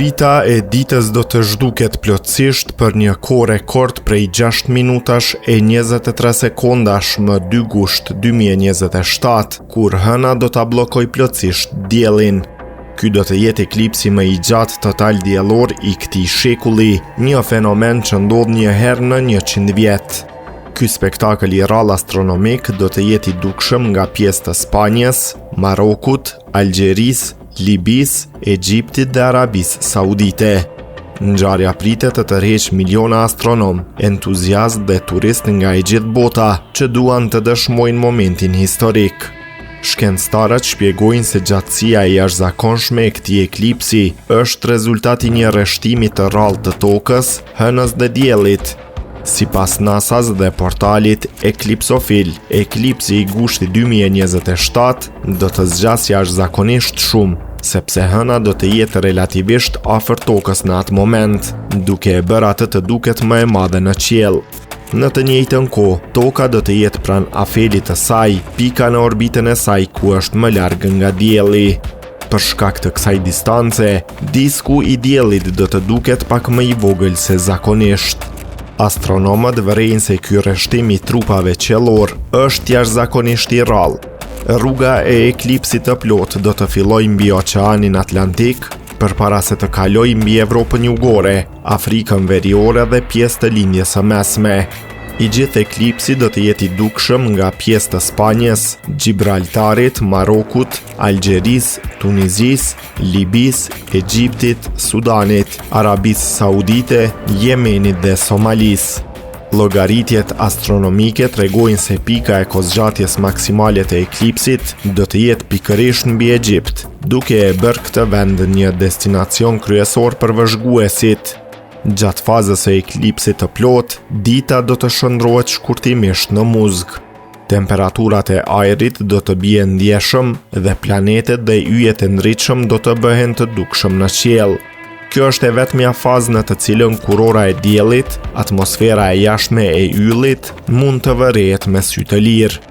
Drita e ditës do të zhduket plotësisht për një kohë rekord prej 6 minutash e 23 sekondash më 2 gusht 2027, kur hëna do ta bllokoj plotësisht diellin. Ky do të jetë eklipsi më i gjatë total diellor i këtij shekulli, një fenomen që ndodh një herë në 100 vjet. Ky spektakël i rrallë astronomik do të jetë i dukshëm nga pjesë të Spanjës, Marokut, Algjerisë, Libis, Egjiptit dhe Arabisë Saudite. Ngjarja pritet të tërheq miliona astronom, entuziast dhe turist nga e gjithë bota që duan të dëshmojnë momentin historik. Shkencëtarët shpjegojnë se gjatësia e jashtëzakonshme e këtij eklipsi është rezultati i një rreshtimi të rrallë të tokës, hënës dhe diellit. Sipas NASA-s dhe portalit Eclipsofil, eklipsi i gushtit 2027 do të zgjasë jashtëzakonisht shumë, sepse hëna do të jetë relativisht afër tokës në atë moment, duke e bërë atë të duket më e madhe në qiell. Në të njëjtën kohë, toka do të jetë pranë afelit të saj, pika në orbitën e saj ku është më larg nga dielli. Për shkak të kësaj distance, disku i diellit do të duket pak më i vogël se zakonisht. Astronomët vërejnë se ky rreshtim i trupave qiellor është jashtëzakonisht i rrallë. Rruga e eklipsit të plot do të fillojë mbi Oqeanin Atlantik, përpara se të kalojë mbi Evropën Jugore, Afrikën Veriore dhe pjesë të lindjes së mesme. I gjithë eklipsi do të jetë i dukshëm nga pjesë të Spanjës, Gibraltarit, Marokut, Algjerisë, Tunizisë, Libisë, Egjiptit, Sudanit, Arabisë Saudite, Yemenit dhe Somalisë. Llogaritjet astronomike tregojnë se pika e kozgjatjes maksimale të eklipsit do të jetë pikërisht mbi Egjipt, duke e bërë këtë vend një destinacion kryesor për vëzhguesit. Gjatë fazës së eklipsit të plot, dita do të shndrohet shkurtimisht në muzg. Temperaturat e ajrit do të bien ndjeshëm dhe planetet dhe yjet e ndritshëm do të bëhen të dukshëm në qiell. Kjo është e vetmja fazë në të cilën kurora e diellit, atmosfera e jashtme e yllit, mund të vërehet me sy të lirë.